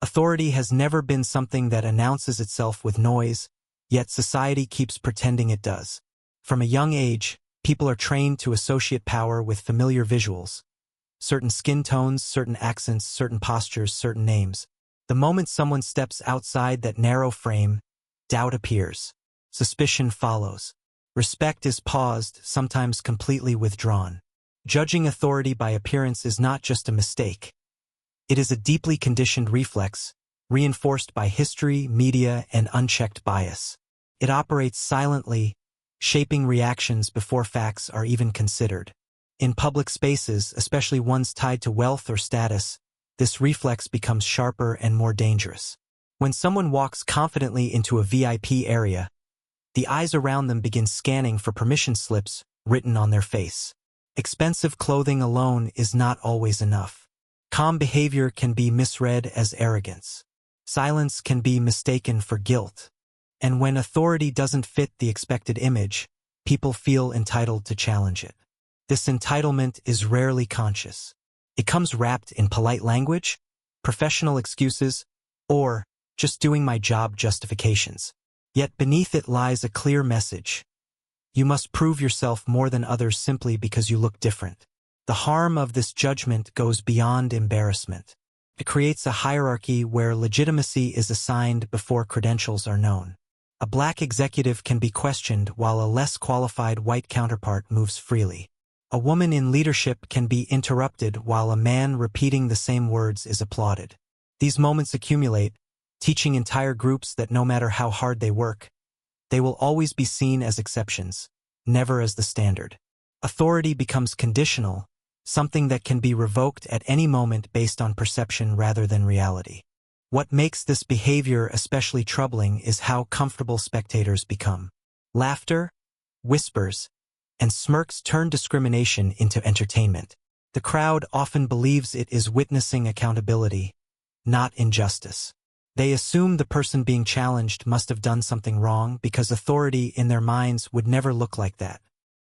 Authority has never been something that announces itself with noise, yet society keeps pretending it does. From a young age, people are trained to associate power with familiar visuals. Certain skin tones, certain accents, certain postures, certain names. The moment someone steps outside that narrow frame, doubt appears. Suspicion follows. Respect is paused, sometimes completely withdrawn. Judging authority by appearance is not just a mistake. It is a deeply conditioned reflex, reinforced by history, media, and unchecked bias. It operates silently, shaping reactions before facts are even considered. In public spaces, especially ones tied to wealth or status, this reflex becomes sharper and more dangerous. When someone walks confidently into a VIP area, the eyes around them begin scanning for permission slips written on their face. Expensive clothing alone is not always enough. Calm behavior can be misread as arrogance. Silence can be mistaken for guilt. And when authority doesn't fit the expected image, people feel entitled to challenge it. This entitlement is rarely conscious. It comes wrapped in polite language, professional excuses, or just doing my job justifications. Yet beneath it lies a clear message. You must prove yourself more than others simply because you look different. The harm of this judgment goes beyond embarrassment. It creates a hierarchy where legitimacy is assigned before credentials are known. A black executive can be questioned while a less qualified white counterpart moves freely. A woman in leadership can be interrupted while a man repeating the same words is applauded. These moments accumulate, teaching entire groups that no matter how hard they work, they will always be seen as exceptions, never as the standard. Authority becomes conditional, something that can be revoked at any moment based on perception rather than reality. What makes this behavior especially troubling is how comfortable spectators become. Laughter, whispers, and smirks turn discrimination into entertainment. The crowd often believes it is witnessing accountability, not injustice. They assume the person being challenged must have done something wrong because authority in their minds would never look like that.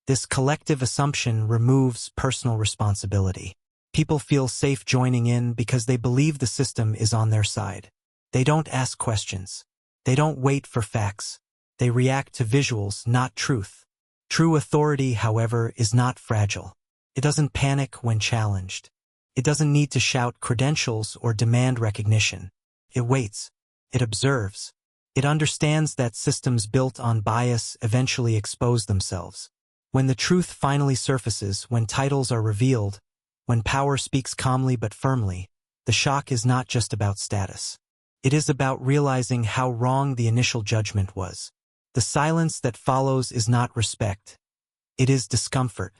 This collective assumption removes personal responsibility. People feel safe joining in because they believe the system is on their side. They don't ask questions. They don't wait for facts. They react to visuals, not truth. True authority, however, is not fragile. It doesn't panic when challenged. It doesn't need to shout credentials or demand recognition. It waits. It observes. It understands that systems built on bias eventually expose themselves. When the truth finally surfaces, when titles are revealed, when power speaks calmly but firmly, the shock is not just about status. It is about realizing how wrong the initial judgment was. The silence that follows is not respect. It is discomfort.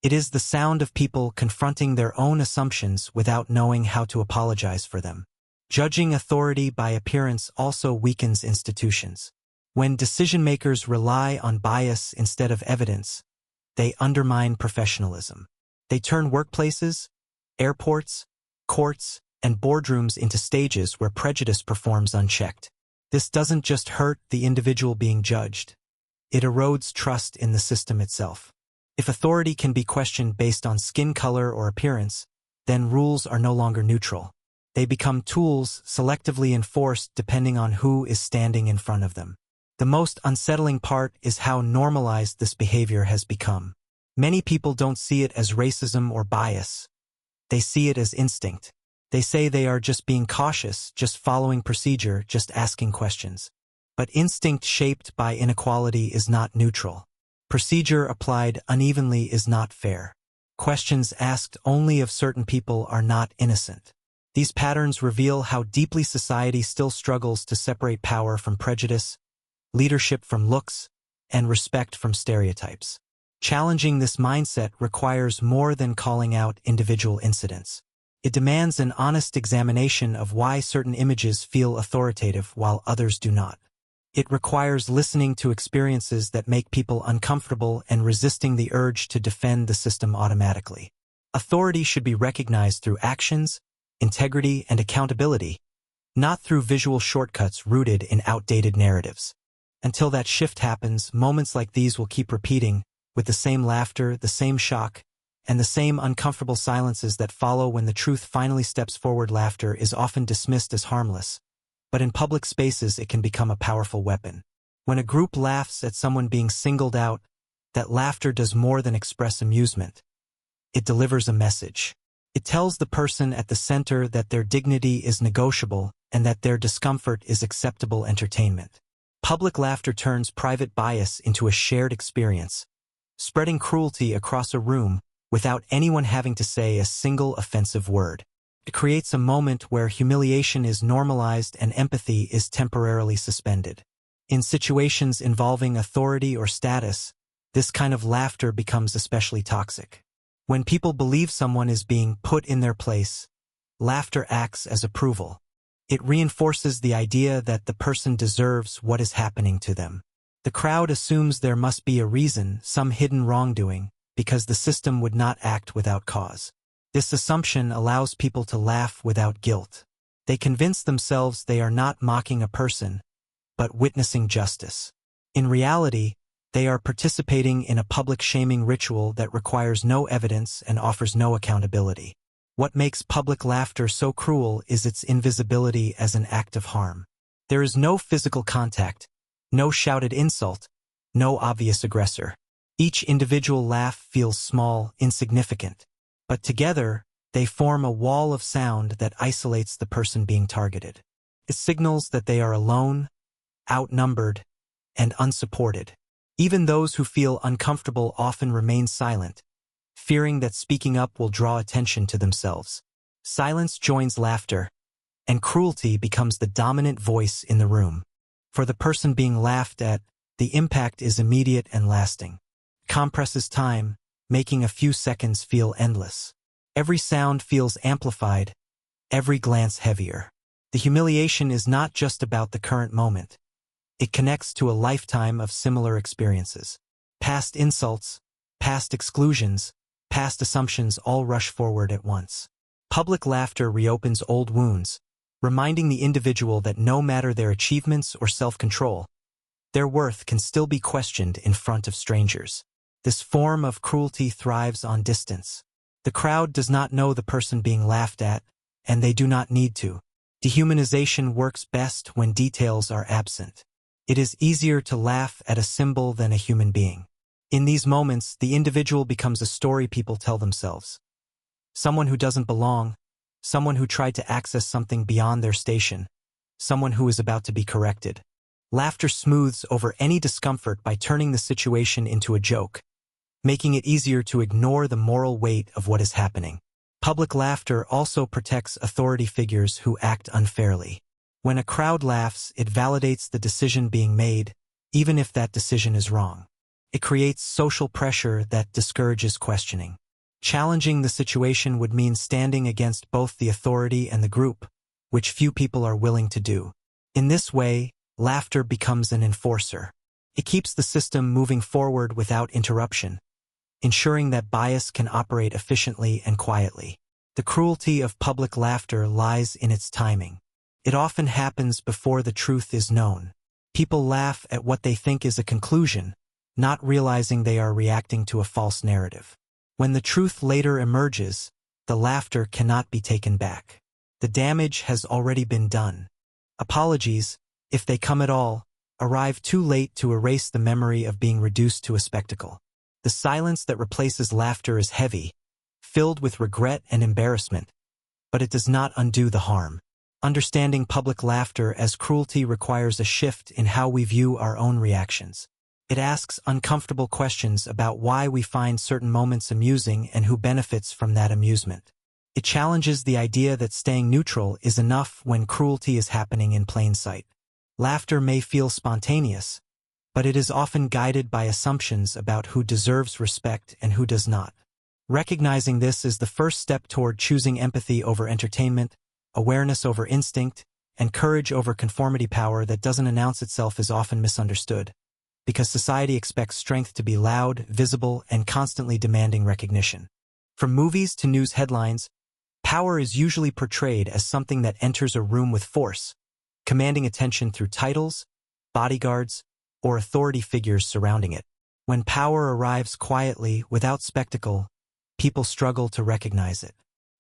It is the sound of people confronting their own assumptions without knowing how to apologize for them. Judging authority by appearance also weakens institutions. When decision-makers rely on bias instead of evidence, they undermine professionalism. They turn workplaces, airports, courts, and boardrooms into stages where prejudice performs unchecked. This doesn't just hurt the individual being judged. It erodes trust in the system itself. If authority can be questioned based on skin color or appearance, then rules are no longer neutral. They become tools selectively enforced depending on who is standing in front of them. The most unsettling part is how normalized this behavior has become. Many people don't see it as racism or bias. They see it as instinct. They say they are just being cautious, just following procedure, just asking questions. But instinct shaped by inequality is not neutral. Procedure applied unevenly is not fair. Questions asked only of certain people are not innocent. These patterns reveal how deeply society still struggles to separate power from prejudice, leadership from looks, and respect from stereotypes. Challenging this mindset requires more than calling out individual incidents. It demands an honest examination of why certain images feel authoritative while others do not. It requires listening to experiences that make people uncomfortable and resisting the urge to defend the system automatically. Authority should be recognized through actions, integrity, and accountability, not through visual shortcuts rooted in outdated narratives. Until that shift happens, moments like these will keep repeating, with the same laughter, the same shock, And the same uncomfortable silences that follow when the truth finally steps forward. Laughter is often dismissed as harmless, but in public spaces it can become a powerful weapon. When a group laughs at someone being singled out, that laughter does more than express amusement. It delivers a message. It tells the person at the center that their dignity is negotiable and that their discomfort is acceptable entertainment. Public laughter turns private bias into a shared experience, spreading cruelty across a room without anyone having to say a single offensive word. It creates a moment where humiliation is normalized and empathy is temporarily suspended. In situations involving authority or status, this kind of laughter becomes especially toxic. When people believe someone is being put in their place, laughter acts as approval. It reinforces the idea that the person deserves what is happening to them. The crowd assumes there must be a reason, some hidden wrongdoing, because the system would not act without cause. This assumption allows people to laugh without guilt. They convince themselves they are not mocking a person, but witnessing justice. In reality, they are participating in a public shaming ritual that requires no evidence and offers no accountability. What makes public laughter so cruel is its invisibility as an act of harm. There is no physical contact, no shouted insult, no obvious aggressor. Each individual laugh feels small, insignificant, but together, they form a wall of sound that isolates the person being targeted. It signals that they are alone, outnumbered, and unsupported. Even those who feel uncomfortable often remain silent, fearing that speaking up will draw attention to themselves. Silence joins laughter, and cruelty becomes the dominant voice in the room. For the person being laughed at, the impact is immediate and lasting. It compresses time, making a few seconds feel endless. Every sound feels amplified, every glance heavier. The humiliation is not just about the current moment. It connects to a lifetime of similar experiences. Past insults, past exclusions, past assumptions all rush forward at once. Public laughter reopens old wounds, reminding the individual that no matter their achievements or self-control, their worth can still be questioned in front of strangers. This form of cruelty thrives on distance. The crowd does not know the person being laughed at, and they do not need to. Dehumanization works best when details are absent. It is easier to laugh at a symbol than a human being. In these moments, the individual becomes a story people tell themselves. Someone who doesn't belong, someone who tried to access something beyond their station, someone who is about to be corrected. Laughter smooths over any discomfort by turning the situation into a joke, making it easier to ignore the moral weight of what is happening. Public laughter also protects authority figures who act unfairly. When a crowd laughs, it validates the decision being made, even if that decision is wrong. It creates social pressure that discourages questioning. Challenging the situation would mean standing against both the authority and the group, which few people are willing to do. In this way, laughter becomes an enforcer. It keeps the system moving forward without interruption, ensuring that bias can operate efficiently and quietly. The cruelty of public laughter lies in its timing. It often happens before the truth is known. People laugh at what they think is a conclusion, not realizing they are reacting to a false narrative. When the truth later emerges, the laughter cannot be taken back. The damage has already been done. Apologies, if they come at all, arrive too late to erase the memory of being reduced to a spectacle. The silence that replaces laughter is heavy, filled with regret and embarrassment, but it does not undo the harm. Understanding public laughter as cruelty requires a shift in how we view our own reactions. It asks uncomfortable questions about why we find certain moments amusing and who benefits from that amusement. It challenges the idea that staying neutral is enough when cruelty is happening in plain sight. Laughter may feel spontaneous, but it is often guided by assumptions about who deserves respect and who does not. Recognizing this is the first step toward choosing empathy over entertainment, awareness over instinct, and courage over conformity. Power that doesn't announce itself is often misunderstood, because society expects strength to be loud, visible, and constantly demanding recognition. From movies to news headlines, power is usually portrayed as something that enters a room with force, commanding attention through titles, bodyguards, or authority figures surrounding it. When power arrives quietly, without spectacle, people struggle to recognize it.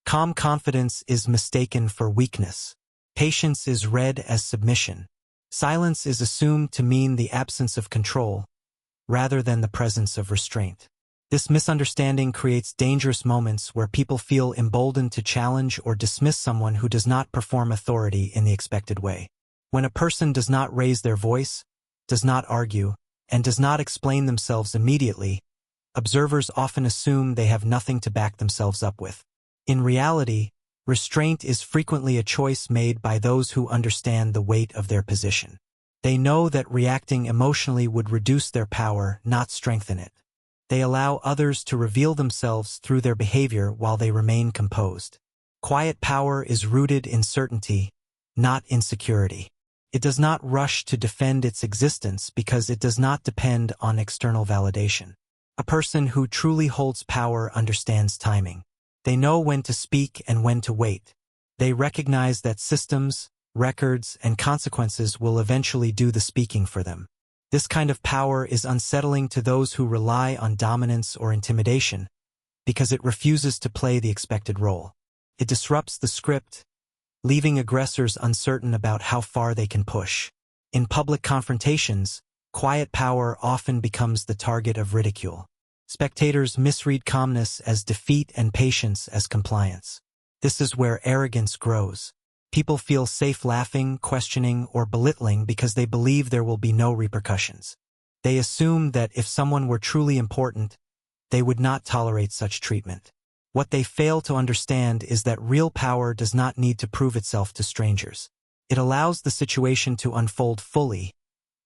Calm confidence is mistaken for weakness. Patience is read as submission. Silence is assumed to mean the absence of control, rather than the presence of restraint. This misunderstanding creates dangerous moments where people feel emboldened to challenge or dismiss someone who does not perform authority in the expected way. When a person does not raise their voice, does not argue, and does not explain themselves immediately, observers often assume they have nothing to back themselves up with. In reality, restraint is frequently a choice made by those who understand the weight of their position. They know that reacting emotionally would reduce their power, not strengthen it. They allow others to reveal themselves through their behavior while they remain composed. Quiet power is rooted in certainty, not insecurity. It does not rush to defend its existence because it does not depend on external validation. A person who truly holds power understands timing. They know when to speak and when to wait. They recognize that systems, records, and consequences will eventually do the speaking for them. This kind of power is unsettling to those who rely on dominance or intimidation because it refuses to play the expected role. It disrupts the script, leaving aggressors uncertain about how far they can push. In public confrontations, quiet power often becomes the target of ridicule. Spectators misread calmness as defeat and patience as compliance. This is where arrogance grows. People feel safe laughing, questioning, or belittling because they believe there will be no repercussions. They assume that if someone were truly important, they would not tolerate such treatment. What they fail to understand is that real power does not need to prove itself to strangers. It allows the situation to unfold fully,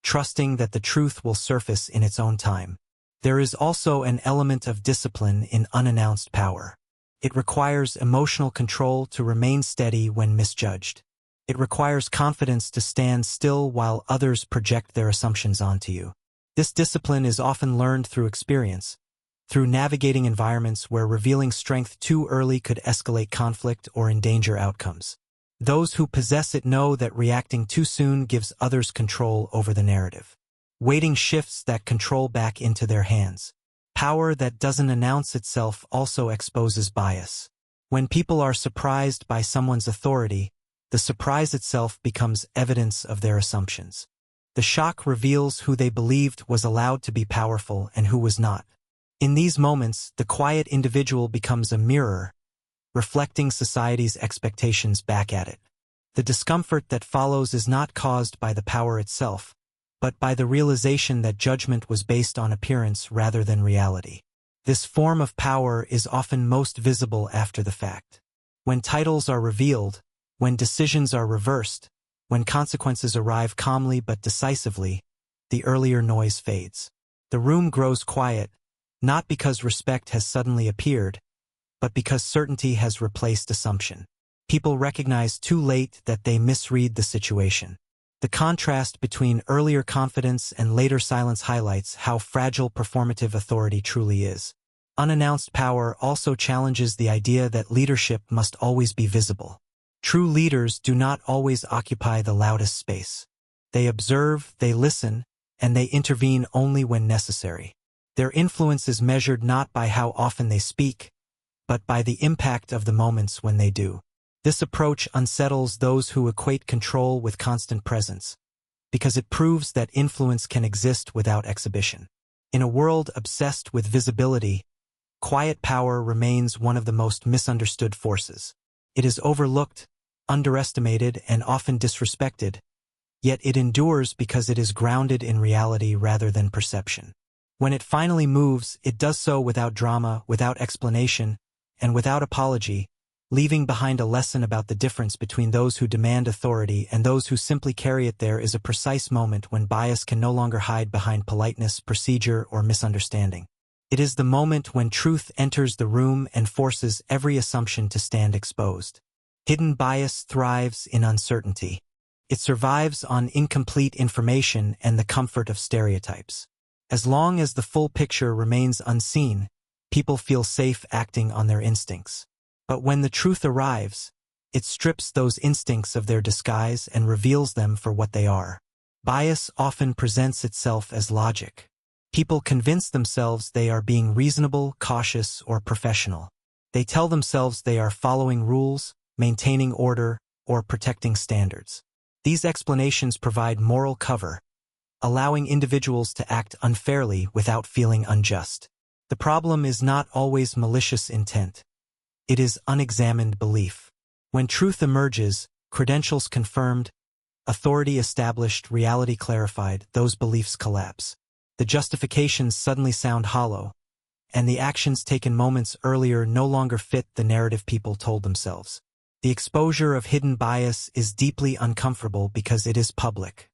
trusting that the truth will surface in its own time. There is also an element of discipline in unannounced power. It requires emotional control to remain steady when misjudged. It requires confidence to stand still while others project their assumptions onto you. This discipline is often learned through experience, through navigating environments where revealing strength too early could escalate conflict or endanger outcomes. Those who possess it know that reacting too soon gives others control over the narrative. Waiting shifts that control back into their hands. Power that doesn't announce itself also exposes bias. When people are surprised by someone's authority, the surprise itself becomes evidence of their assumptions. The shock reveals who they believed was allowed to be powerful and who was not. In these moments, the quiet individual becomes a mirror, reflecting society's expectations back at it. The discomfort that follows is not caused by the power itself, but by the realization that judgment was based on appearance rather than reality. This form of power is often most visible after the fact. When titles are revealed, when decisions are reversed, when consequences arrive calmly but decisively, the earlier noise fades. The room grows quiet, not because respect has suddenly appeared, but because certainty has replaced assumption. People recognize too late that they misread the situation. The contrast between earlier confidence and later silence highlights how fragile performative authority truly is. Unannounced power also challenges the idea that leadership must always be visible. True leaders do not always occupy the loudest space. They observe, they listen, and they intervene only when necessary. Their influence is measured not by how often they speak, but by the impact of the moments when they do. This approach unsettles those who equate control with constant presence, because it proves that influence can exist without exhibition. In a world obsessed with visibility, quiet power remains one of the most misunderstood forces. It is overlooked, underestimated, and often disrespected, yet it endures because it is grounded in reality rather than perception. When it finally moves, it does so without drama, without explanation, and without apology, leaving behind a lesson about the difference between those who demand authority and those who simply carry it. There is a precise moment when bias can no longer hide behind politeness, procedure, or misunderstanding. It is the moment when truth enters the room and forces every assumption to stand exposed. Hidden bias thrives in uncertainty. It survives on incomplete information and the comfort of stereotypes. As long as the full picture remains unseen, people feel safe acting on their instincts. But when the truth arrives, it strips those instincts of their disguise and reveals them for what they are. Bias often presents itself as logic. People convince themselves they are being reasonable, cautious, or professional. They tell themselves they are following rules, maintaining order, or protecting standards. These explanations provide moral cover, allowing individuals to act unfairly without feeling unjust. The problem is not always malicious intent. It is unexamined belief. When truth emerges, credentials confirmed, authority established, reality clarified, those beliefs collapse. The justifications suddenly sound hollow, and the actions taken moments earlier no longer fit the narrative people told themselves. The exposure of hidden bias is deeply uncomfortable because it is public.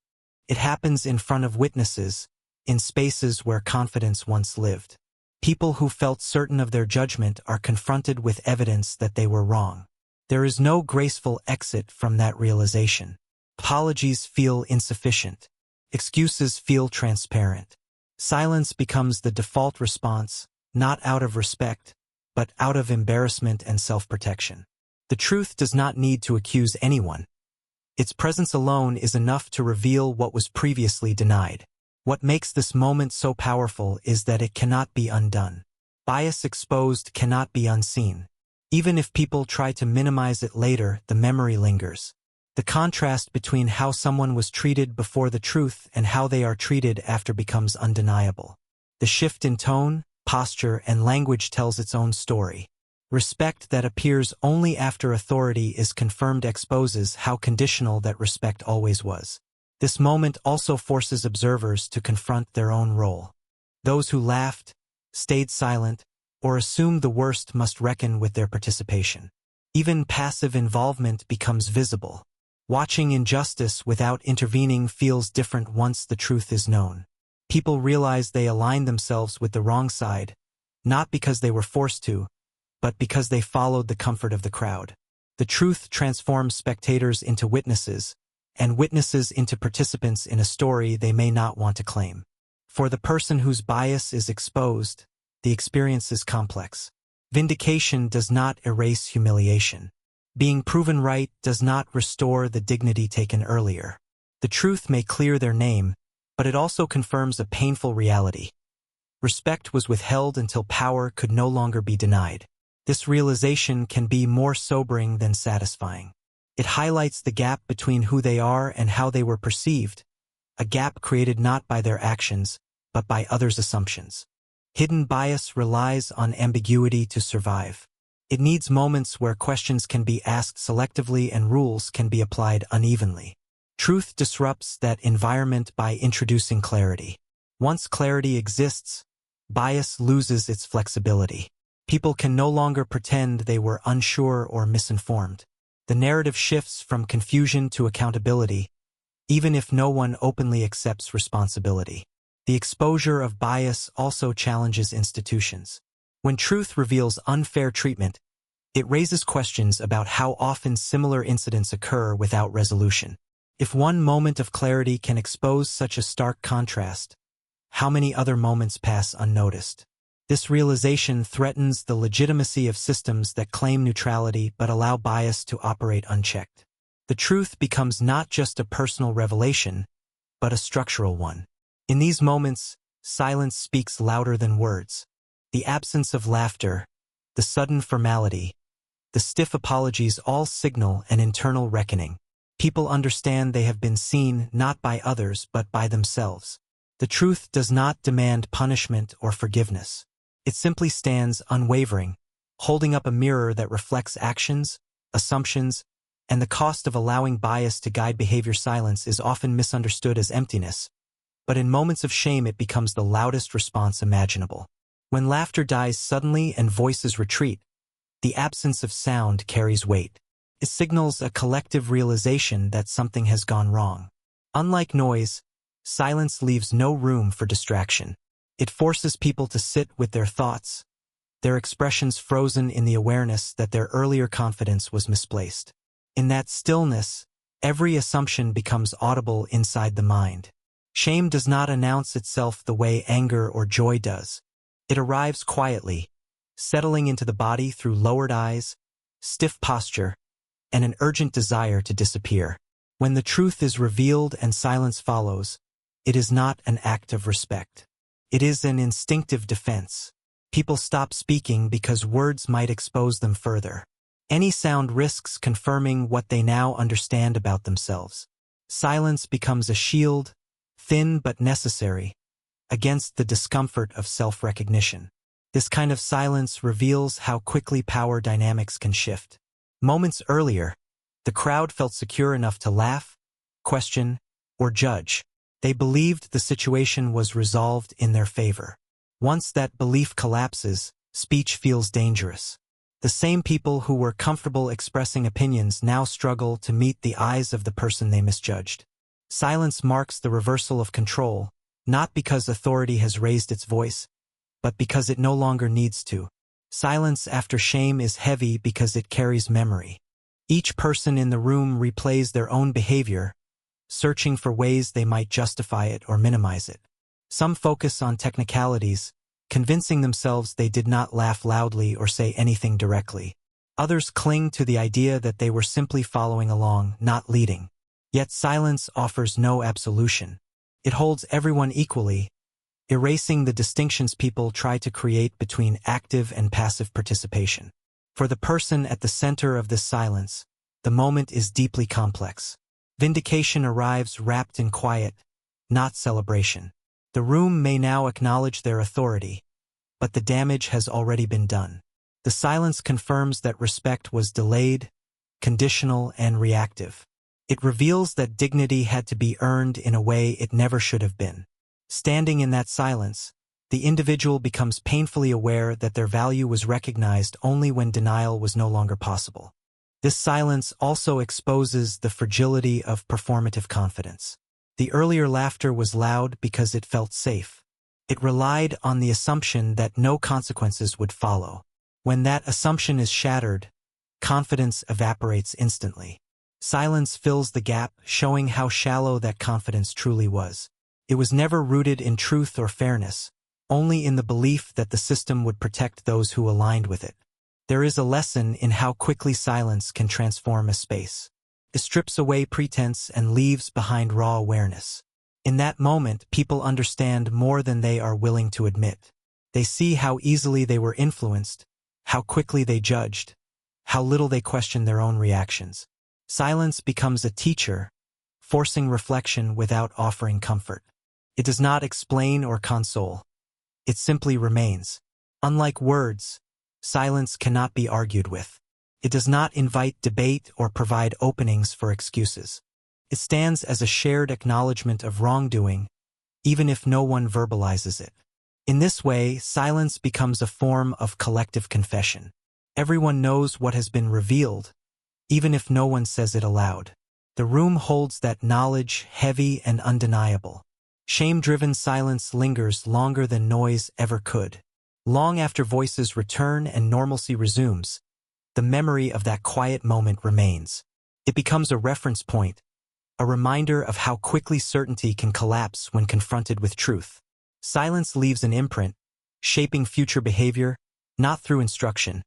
It happens in front of witnesses, in spaces where confidence once lived. People who felt certain of their judgment are confronted with evidence that they were wrong. There is no graceful exit from that realization. Apologies feel insufficient. Excuses feel transparent. Silence becomes the default response, not out of respect, but out of embarrassment and self-protection. The truth does not need to accuse anyone. Its presence alone is enough to reveal what was previously denied. What makes this moment so powerful is that it cannot be undone. Bias exposed cannot be unseen. Even if people try to minimize it later, the memory lingers. The contrast between how someone was treated before the truth and how they are treated after becomes undeniable. The shift in tone, posture, and language tells its own story. Respect that appears only after authority is confirmed exposes how conditional that respect always was. This moment also forces observers to confront their own role. Those who laughed, stayed silent, or assumed the worst must reckon with their participation. Even passive involvement becomes visible. Watching injustice without intervening feels different once the truth is known. People realize they aligned themselves with the wrong side, not because they were forced to, but because they followed the comfort of the crowd. The truth transforms spectators into witnesses, and witnesses into participants in a story they may not want to claim. For the person whose bias is exposed, the experience is complex. Vindication does not erase humiliation. Being proven right does not restore the dignity taken earlier. The truth may clear their name, but it also confirms a painful reality. Respect was withheld until power could no longer be denied. This realization can be more sobering than satisfying. It highlights the gap between who they are and how they were perceived, a gap created not by their actions, but by others' assumptions. Hidden bias relies on ambiguity to survive. It needs moments where questions can be asked selectively and rules can be applied unevenly. Truth disrupts that environment by introducing clarity. Once clarity exists, bias loses its flexibility. People can no longer pretend they were unsure or misinformed. The narrative shifts from confusion to accountability, even if no one openly accepts responsibility. The exposure of bias also challenges institutions. When truth reveals unfair treatment, it raises questions about how often similar incidents occur without resolution. If one moment of clarity can expose such a stark contrast, how many other moments pass unnoticed? This realization threatens the legitimacy of systems that claim neutrality but allow bias to operate unchecked. The truth becomes not just a personal revelation, but a structural one. In these moments, silence speaks louder than words. The absence of laughter, the sudden formality, the stiff apologies all signal an internal reckoning. People understand they have been seen not by others but by themselves. The truth does not demand punishment or forgiveness. It simply stands unwavering, holding up a mirror that reflects actions, assumptions, and the cost of allowing bias to guide behavior. Silence is often misunderstood as emptiness, but in moments of shame it becomes the loudest response imaginable. When laughter dies suddenly and voices retreat, the absence of sound carries weight. It signals a collective realization that something has gone wrong. Unlike noise, silence leaves no room for distraction. It forces people to sit with their thoughts, their expressions frozen in the awareness that their earlier confidence was misplaced. In that stillness, every assumption becomes audible inside the mind. Shame does not announce itself the way anger or joy does. It arrives quietly, settling into the body through lowered eyes, stiff posture, and an urgent desire to disappear. When the truth is revealed and silence follows, it is not an act of respect. It is an instinctive defense. People stop speaking because words might expose them further. Any sound risks confirming what they now understand about themselves. Silence becomes a shield, thin but necessary, against the discomfort of self-recognition. This kind of silence reveals how quickly power dynamics can shift. Moments earlier, the crowd felt secure enough to laugh, question, or judge. They believed the situation was resolved in their favor. Once that belief collapses, speech feels dangerous. The same people who were comfortable expressing opinions now struggle to meet the eyes of the person they misjudged. Silence marks the reversal of control, not because authority has raised its voice, but because it no longer needs to. Silence after shame is heavy because it carries memory. Each person in the room replays their own behavior, searching for ways they might justify it or minimize it. Some focus on technicalities, convincing themselves they did not laugh loudly or say anything directly. Others cling to the idea that they were simply following along, not leading. Yet silence offers no absolution. It holds everyone equally, erasing the distinctions people try to create between active and passive participation. For the person at the center of this silence, the moment is deeply complex. Vindication arrives wrapped in quiet, not celebration. The room may now acknowledge their authority, but the damage has already been done. The silence confirms that respect was delayed, conditional, and reactive. It reveals that dignity had to be earned in a way it never should have been. Standing in that silence, the individual becomes painfully aware that their value was recognized only when denial was no longer possible. This silence also exposes the fragility of performative confidence. The earlier laughter was loud because it felt safe. It relied on the assumption that no consequences would follow. When that assumption is shattered, confidence evaporates instantly. Silence fills the gap, showing how shallow that confidence truly was. It was never rooted in truth or fairness, only in the belief that the system would protect those who aligned with it. There is a lesson in how quickly silence can transform a space. It strips away pretense and leaves behind raw awareness. In that moment, people understand more than they are willing to admit. They see how easily they were influenced, how quickly they judged, how little they questioned their own reactions. Silence becomes a teacher, forcing reflection without offering comfort. It does not explain or console. It simply remains. Unlike words, silence cannot be argued with. It does not invite debate or provide openings for excuses. It stands as a shared acknowledgement of wrongdoing, even if no one verbalizes it. In this way, silence becomes a form of collective confession. Everyone knows what has been revealed, even if no one says it aloud. The room holds that knowledge, heavy and undeniable. Shame-driven silence lingers longer than noise ever could. Long after voices return and normalcy resumes, the memory of that quiet moment remains. It becomes a reference point, a reminder of how quickly certainty can collapse when confronted with truth. Silence leaves an imprint, shaping future behavior, not through instruction,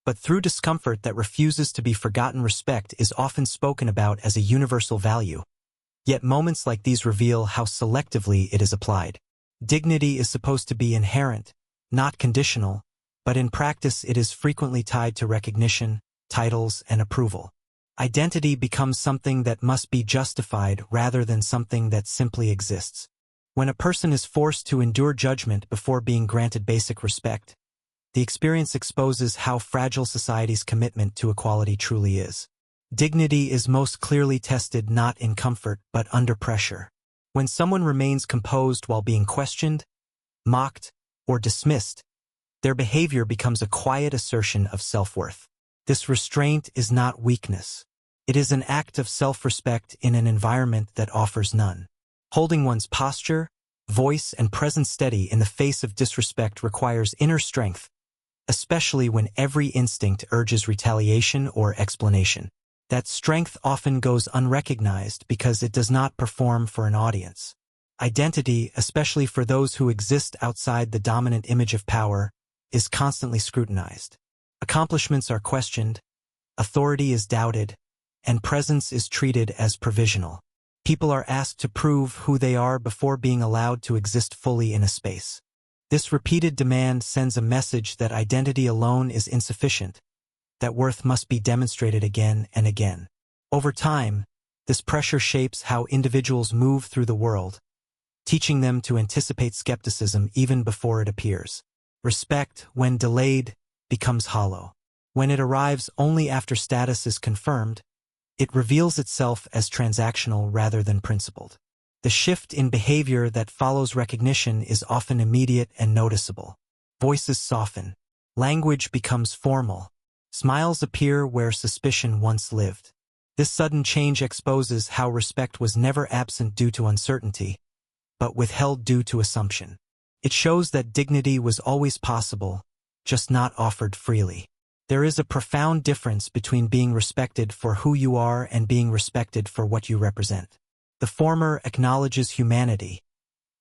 but through discomfort that refuses to be forgotten. Respect is often spoken about as a universal value. Yet moments like these reveal how selectively it is applied. Dignity is supposed to be inherent, not conditional, but in practice it is frequently tied to recognition, titles, and approval. Identity becomes something that must be justified rather than something that simply exists. When a person is forced to endure judgment before being granted basic respect, the experience exposes how fragile society's commitment to equality truly is. Dignity is most clearly tested not in comfort but under pressure. When someone remains composed while being questioned, mocked, or dismissed, their behavior becomes a quiet assertion of self-worth. This restraint is not weakness. It is an act of self-respect in an environment that offers none. Holding one's posture, voice, and presence steady in the face of disrespect requires inner strength, especially when every instinct urges retaliation or explanation. That strength often goes unrecognized because it does not perform for an audience. Identity, especially for those who exist outside the dominant image of power, is constantly scrutinized. Accomplishments are questioned, authority is doubted, and presence is treated as provisional. People are asked to prove who they are before being allowed to exist fully in a space. This repeated demand sends a message that identity alone is insufficient, that worth must be demonstrated again and again. Over time, this pressure shapes how individuals move through the world, teaching them to anticipate skepticism even before it appears. Respect, when delayed, becomes hollow. When it arrives only after status is confirmed, it reveals itself as transactional rather than principled. The shift in behavior that follows recognition is often immediate and noticeable. Voices soften. Language becomes formal. Smiles appear where suspicion once lived. This sudden change exposes how respect was never absent due to uncertainty, but withheld due to assumption. It shows that dignity was always possible, just not offered freely. There is a profound difference between being respected for who you are and being respected for what you represent. The former acknowledges humanity.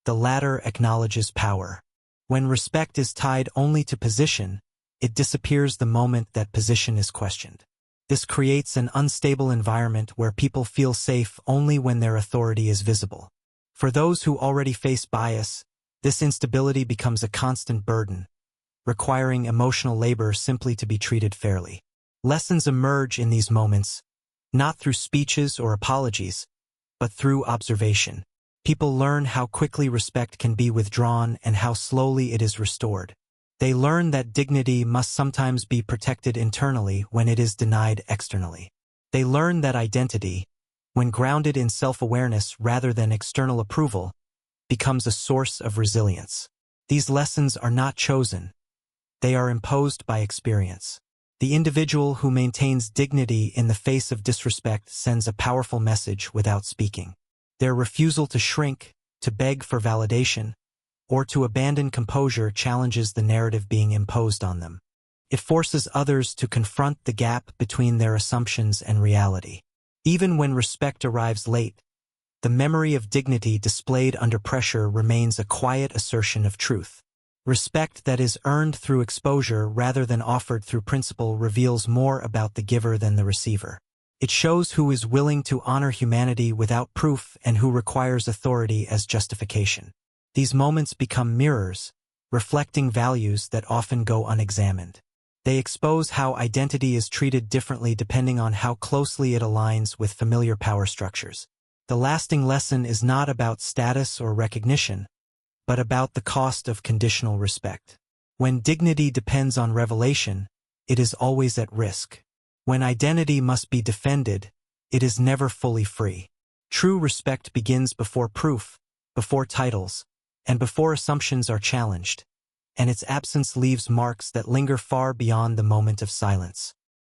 The latter acknowledges power. When respect is tied only to position, it disappears the moment that position is questioned. This creates an unstable environment where people feel safe only when their authority is visible. For those who already face bias, this instability becomes a constant burden, requiring emotional labor simply to be treated fairly. Lessons emerge in these moments, not through speeches or apologies, but through observation. People learn how quickly respect can be withdrawn and how slowly it is restored. They learn that dignity must sometimes be protected internally when it is denied externally. They learn that identity, when grounded in self-awareness rather than external approval, becomes a source of resilience. These lessons are not chosen. They are imposed by experience. The individual who maintains dignity in the face of disrespect sends a powerful message without speaking. Their refusal to shrink, to beg for validation, or to abandon composure challenges the narrative being imposed on them. It forces others to confront the gap between their assumptions and reality. Even when respect arrives late, the memory of dignity displayed under pressure remains a quiet assertion of truth. Respect that is earned through exposure rather than offered through principle reveals more about the giver than the receiver. It shows who is willing to honor humanity without proof and who requires authority as justification. These moments become mirrors, reflecting values that often go unexamined. They expose how identity is treated differently depending on how closely it aligns with familiar power structures. The lasting lesson is not about status or recognition, but about the cost of conditional respect. When dignity depends on revelation, it is always at risk. When identity must be defended, it is never fully free. True respect begins before proof, before titles, and before assumptions are challenged, and its absence leaves marks that linger far beyond the moment of silence.